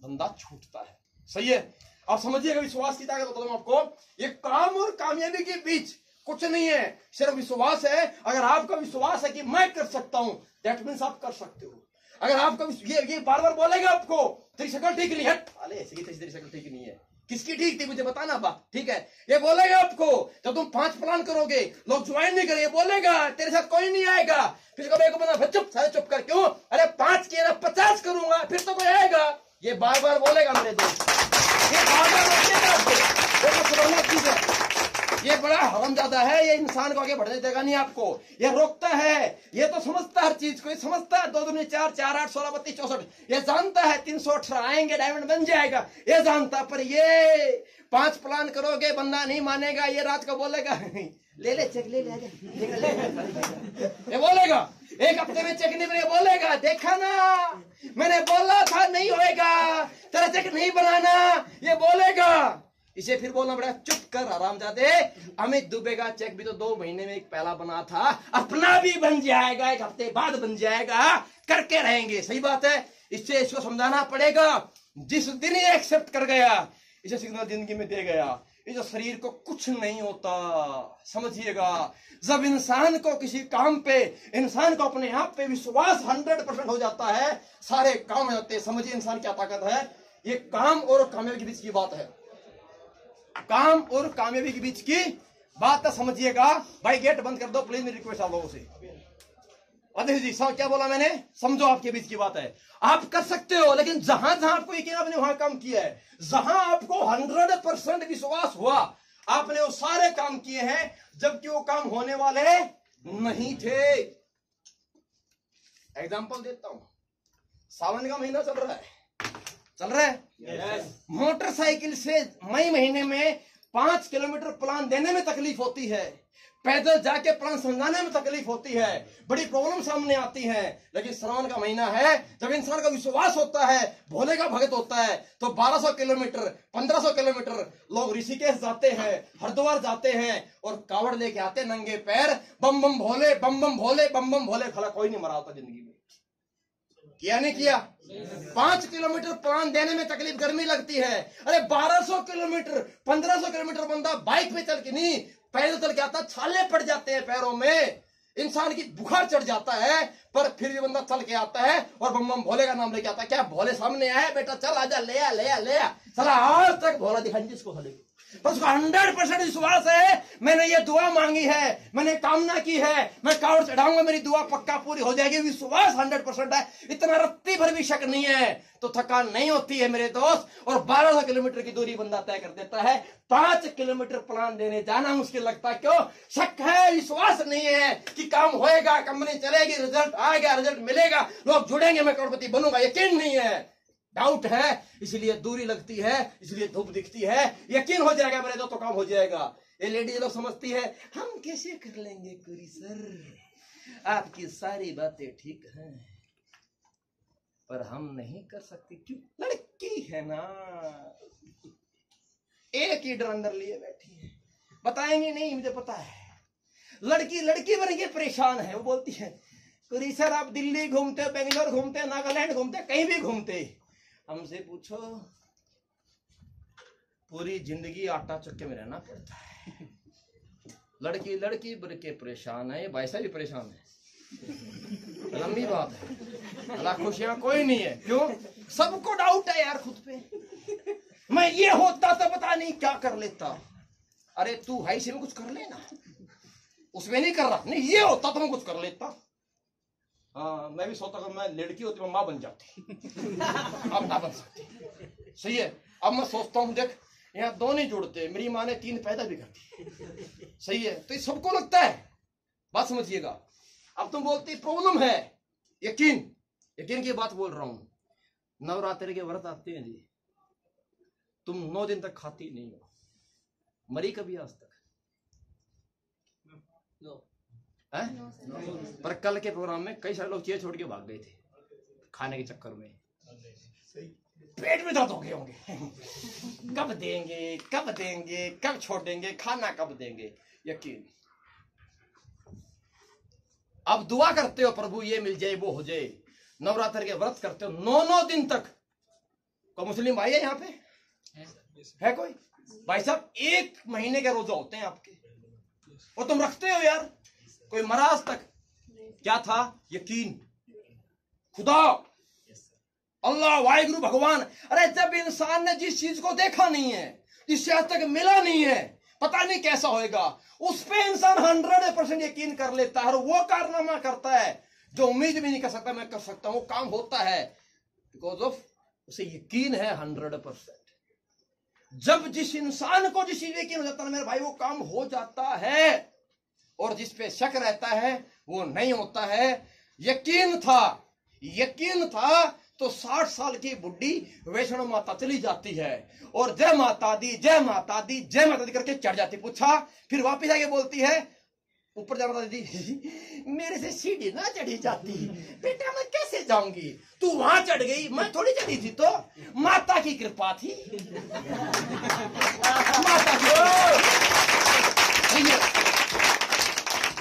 धंधा छूटता है। सही है? आप समझिएगा विश्वास की ताकत बताता हूं आपको। ये काम और कामयाबी के बीच कुछ नहीं है, सिर्फ विश्वास है। अगर आपका विश्वास है कि मैं कर सकता हूं, दैट मीन्स आप कर सकते हो। अगर आपका ये बार बार बोलेगा आपको तेरी शक्ल ठीक नहीं है, अरे ऐसी तेरी शक्ल ठीक नहीं है, किसकी ठीक थी मुझे बताना बा, ठीक है? ये बोलेगा आपको जब तुम 5 प्लान करोगे, लोग ज्वाइन नहीं करेंगे, बोलेगा तेरे साथ कोई नहीं आएगा। फिर कभी को बना चुप, सारे चुप कर, क्यों? अरे 5 किए ना 50 करूंगा, फिर तो कोई आएगा। ये बार बार बोलेगा मेरे दोस्त, ये बार बार बोलेगा आपको। ये बड़ा हरामजादा है, ये इंसान को आगे बढ़ने देगा नहीं आपको। ये रोकता है, ये तो समझता है हर चीज को, ये समझता है 2 दूनी 4, 4 8 16 32 64, ये जानता है 318 आएंगे डायमंड बन जाएगा, ये जानता। पर ये 5 प्लान करोगे, बंदा नहीं मानेगा, ये रात को बोलेगा ले ले चेक, ले ले ये बोलेगा 1 हफ्ते में चेक नहीं बनेगा, बोलेगा देखा ना मैंने बोला था नहीं होएगा, तेरा चेक नहीं बनाना, ये बोलेगा। इसे फिर बोलना पड़ा चुप कर हरामजादे, अमित दुबे का चेक भी तो 2 महीने में एक पहला बना था, अपना भी बन जाएगा, 1 हफ्ते बाद बन जाएगा, करके रहेंगे। सही बात है? इससे इसको समझाना पड़ेगा। जिस दिन ये एक्सेप्ट कर गया, इसे सिग्नल जिंदगी में दे गया, इस शरीर को कुछ नहीं होता। समझिएगा, जब इंसान को किसी काम पे, इंसान को अपने आप पे विश्वास 100% हो जाता है, सारे काम हो जाते हैं। समझिए इंसान क्या ताकत है। ये काम और कामयाबी के बीच की बात है, काम और कामयाबी के बीच की बात है, समझिएगा। भाई गेट बंद कर दो प्लीज, मेरी रिक्वेस्ट आप लोगों से। अध्यक्ष जी क्या बोला मैंने, समझो आपके बीच की बात है। आप कर सकते हो, लेकिन जहां जहां आपको यकीन आपने वहां काम किया है, जहां आपको 100% विश्वास हुआ, आपने वो सारे काम किए हैं जबकि वो काम होने वाले नहीं थे। एग्जांपल देता हूं, सावन का महीना चल रहा है, yes. मोटरसाइकिल से मई महीने में 5 किलोमीटर प्लान देने में तकलीफ होती है, पैदल जाके प्लान समझाने में तकलीफ होती है, बड़ी प्रॉब्लम सामने आती है। लेकिन श्रावण का महीना है, जब इंसान का विश्वास होता है, भोले का भगत होता है, तो 1200 किलोमीटर 1500 किलोमीटर लोग ऋषिकेश जाते हैं, हरिद्वार जाते हैं और कावड़ लेके आते नंगे पैर, बम बम भोले, बम बम भोले, बम बम भोले। खला कोई नहीं मरा होता जिंदगी में, किया नहीं किया? 5 किलोमीटर प्लान देने में तकलीफ, गर्मी लगती है। अरे 1200 किलोमीटर 1500 किलोमीटर बंदा बाइक पे चल के नहीं, पैदल चल के आता, छाले पड़ जाते हैं पैरों में, इंसान की बुखार चढ़ जाता है, पर फिर भी बंदा चल के आता है और बम बम भोले का नाम लेके आता है। क्या भोले सामने आए, बेटा चल आजा, ले आ ले आ ले आ, चला आज तक भोला दिखाई जिसको भले, पर उसका 100% विश्वास है, मैंने ये दुआ मांगी है, मैंने कामना की है, मैं कावड़ चढ़ाऊंगा, मेरी दुआ पक्का पूरी हो जाएगी। विश्वास 100% है, इतना रत्ती भर भी शक नहीं है तो थकान नहीं होती है मेरे दोस्त। और 1200 किलोमीटर की दूरी बंदा तय कर देता है। 5 किलोमीटर प्लान देने जाना मुश्किल लगता है, क्यों? शक है, विश्वास नहीं है कि काम होएगा, कंपनी चलेगी, रिजल्ट आएगा, रिजल्ट मिलेगा, लोग जुड़ेंगे, मैं करोड़पति बनूंगा, यकीन नहीं है, डाउट है, इसलिए दूरी लगती है, इसलिए धूप दिखती है। यकीन हो जाएगा मेरे तो काम हो जाएगा। ये लेडीज लोग समझती है हम कैसे कर लेंगे कुरी सर, आपकी सारी बातें ठीक हैं पर हम नहीं कर सकते। क्यों? लड़की है ना, एक ही डर अंदर लिए बैठी है, बताएंगे नहीं, मुझे पता है। लड़की लड़की बन के परेशान है, वो बोलती है कुरी सर आप दिल्ली घूमते, बेंगलोर घूमते, नागालैंड घूमते, कहीं भी घूमते, हमसे पूछो पूरी जिंदगी आटा चक्के में रहना पड़ता है। लड़की लड़की बन के परेशान है, भाई साहब भी परेशान है, लंबी बात है, अल्लाह खुशियां कोई नहीं है। क्यों? सबको डाउट है यार खुद पे, मैं ये होता तो पता नहीं क्या कर लेता। अरे तू हाई से में कुछ कर लेना, उसमें नहीं कर रहा, नहीं ये होता तो मैं कुछ कर लेता। हाँ मैं भी सोचता था मैं लड़की होती मैं माँ बन जाती, अब ना बन सकती। सही है, अब मैं सोचता हूँ देख यहाँ 2 नहीं जुड़ते, मेरी माँ ने 3 पैदा भी कर दी। सही है, तो ये सबको लगता है, बात समझिएगा। अब तुम बोलती प्रॉब्लम है, यकीन, यकीन की बात बोल रहा हूं। नवरात्रि के व्रत आते हैं जी, तुम 9 दिन तक खाती नहीं हो, मरी कभी आज तक? पर कल के प्रोग्राम में कई सारे लोग चेयर छोड़ के भाग गए थे खाने के चक्कर में, पेट में दर्द हो गए होंगे। कब देंगे, कब देंगे, कब छोड़ेंगे, खाना कब देंगे। यकीन अब दुआ करते हो प्रभु ये मिल जाए वो हो जाए, नवरात्र के व्रत करते हो 9 दिन तक। कोई मुस्लिम भाई है यहाँ पे? है कोई भाई साहब? 1 महीने के रोजा होते हैं आपके, और तुम रखते हो यार। कोई मरा आज तक? क्या था? यकीन, खुदा, अल्लाह, वाहिगुरु, भगवान। अरे जब इंसान ने जिस चीज को देखा नहीं है, जिससे आज तक मिला नहीं है, पता नहीं कैसा होएगा, उस पे इंसान 100% यकीन कर लेता है और वो कारनामा करता है जो उम्मीद भी नहीं कर सकता मैं कर सकता हूं, काम होता है बिकॉज ऑफ उसे यकीन है 100%। जब जिस इंसान को जिस चीज यकीन हो जाता है मेरे भाई, वो काम हो जाता है, और जिस पे शक रहता है वो नहीं होता है। यकीन था तो 60 साल की बुढ़ी वैष्णो माता चली जाती है और जय माता दी, जय माता दी, जय माता दी करके चढ़ जाती। पूछा, फिर वापिस आके बोलती है ऊपर जा, माता दी मेरे से सीढ़ी ना चढ़ी जाती, बेटा मैं कैसे जाऊंगी, तू वहां चढ़ गई, मैं थोड़ी चढ़ी थी। तो माता की कृपा थी, माता की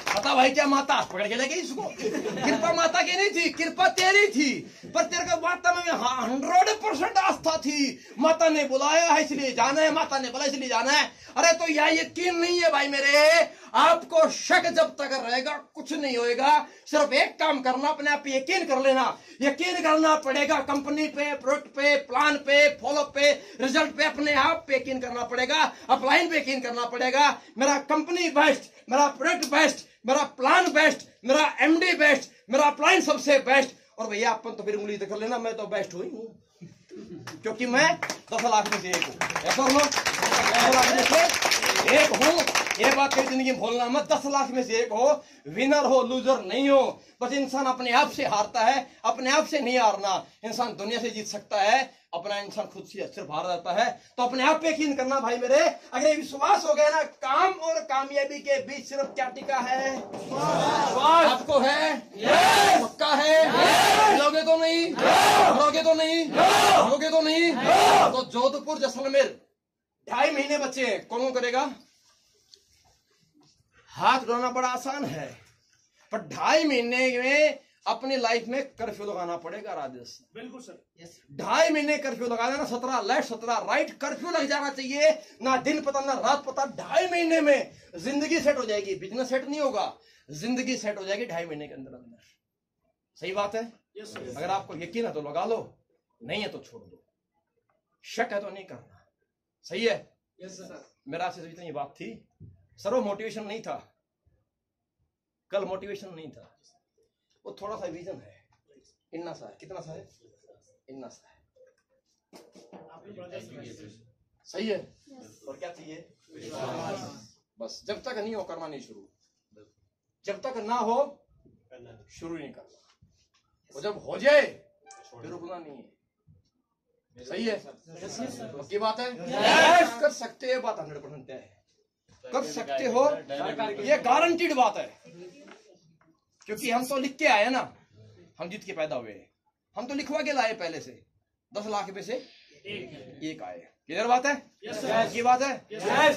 पता भाई क्या माता पकड़ के ले गई इसको? कृपा माता की नहीं थी, कृपा तेरी थी। पर तेरे को माता में 100% आस्था थी। माता ने बुलाया है इसलिए जाना है, माता ने बुलाया इसलिए जाना है। अरे तो यह यकीन नहीं है भाई मेरे, आपको शक जब तक रहेगा कुछ नहीं होएगा। सिर्फ एक काम करना, अपने आप यकीन कर लेना। यकीन करना पड़ेगा कंपनी पे, प्रोडक्ट पे, प्लान पे, फॉलो पे, रिजल्ट पे, अपने आप पे यकीन करना पड़ेगा, अपलाइन पे यकीन करना पड़ेगा। मेरा कंपनी बेस्ट, मेरा प्रोडक्ट बेस्ट, मेरा प्लान बेस्ट, मेरा एमडी बेस्ट, मेरा अपलाइन सबसे बेस्ट। और भैया अपन तो फिर उंगली कर लेना, मैं तो बेस्ट हुई हूं क्योंकि मैं 10 लाख में से एक हूं। ऐसा हो, 10 लाख में से एक हूं। ये बात तेरी जिंदगी में भूलना मत, 10 लाख में से एक हो, विनर हो, लूजर नहीं हो। बस इंसान अपने आप से हारता है, अपने आप से नहीं हारना। इंसान दुनिया से जीत सकता है, अपना इंसान खुद से सिर्फ हार जाता है। तो अपने आप पे यकीन करना भाई मेरे। अगर ये विश्वास हो गया ना, काम और कामयाबी के बीच सिर्फ क्या टिका है? विश्वास। आपको है? पक्का है? मिलोगे तो नहीं, भरोगे तो नहीं, भरोगे तो नहीं। तो जोधपुर जैसलमेर 2.5 महीने बचे, कौन करेगा? हाथ उठाना बड़ा आसान है, पर 2.5 महीने में अपनी लाइफ में कर्फ्यू लगाना पड़ेगा। राजेश बिल्कुल सर, 2.5 महीने कर्फ्यू लगा देना, 17 लेफ्ट 17 राइट कर्फ्यू लग जाना चाहिए। ना दिन पता ना रात पता। 2.5 महीने में जिंदगी सेट हो जाएगी। बिजनेस सेट नहीं होगा, जिंदगी सेट हो जाएगी 2.5 महीने के अंदर अंदर। सही बात है? अगर आपको यकीन है तो लगा लो, नहीं है तो छोड़ दो। शक है तो नहीं करना। सही है? मेरा आपसे इतनी बात थी। सर वो मोटिवेशन नहीं था, कल मोटिवेशन नहीं था, वो थोड़ा सा विजन है। इतना सा है, कितना सा है? इतना सा है। सही है? और क्या चाहिए? बस जब तक नहीं हो करना नहीं शुरू, जब तक ना हो शुरू नहीं करना, और जब हो जाए फिर रुकना नहीं है। सही है? पक्की बात है? कर सकते हैं, बात 100% है, कर सकते हो, ये गारंटीड बात है। क्योंकि हम तो लिख के आए ना, हम जीत के पैदा हुए, हम तो लिखवा के लाए पहले से। 10 लाख में से एक आए। किधर बात है? की बात है?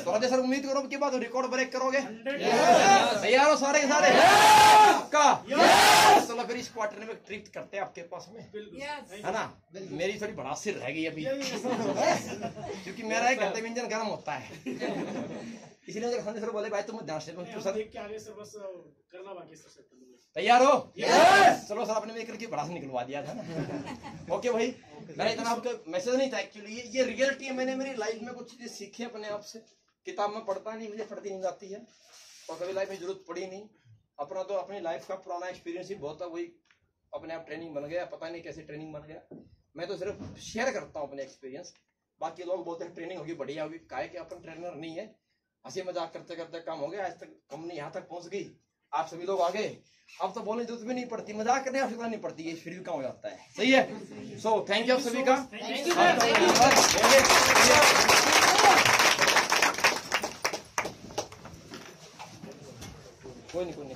तो राजा सर उम्मीद करो की बात रिकॉर्ड ब्रेक करोगे। तैयार हो सारे के सारे? चलो फिर इस क्वार्टर में ट्रिप करते हैं आपके पास में, है ना? मेरी थोड़ी बड़ा सिर रह गई अभी क्योंकि मेरा एक घंटे में इंजन गर्म होता है, इसलिए संजय सर बोले भाई तुम ध्यान से करना बाकी। तैयार हो? चलो सर, आपने मेकर की बड़ा से निकलवा दिया था ना। ओके भाई, मेरा इतना आपका मैसेज नहीं था एक्चुअली, ये रियलिटी है। मैंने मेरी लाइफ में कुछ चीजें सीखी अपने आप से। किताब में पढ़ता नहीं, मुझे पढ़ती नहीं जाती है, और कभी लाइफ में जरूरत पड़ी नहीं। अपना तो अपनी लाइफ का पुराना एक्सपीरियंस ही बहुत है, वही अपने आप ट्रेनिंग बन गया। पता नहीं कैसे ट्रेनिंग बन गया, मैं तो सिर्फ शेयर करता हूँ अपने एक्सपीरियंस। बाकी लोग बोलते हैं ट्रेनिंग होगी, बढ़िया होगी। काहे कि अपन ट्रेनर नहीं है, हंसी मजाक करते करते काम हो गया। आज तक कंपनी यहाँ तक पहुंच गई, आप सभी लोग आगे, अब तो बोलने जरूरत भी नहीं पड़ती, मजाक करने की आवश्यकता नहीं पड़ती, ये फिर भी काम हो जाता है। सही है। सो थैंक यू आप सभी का। कोई नहीं, कोई नहीं,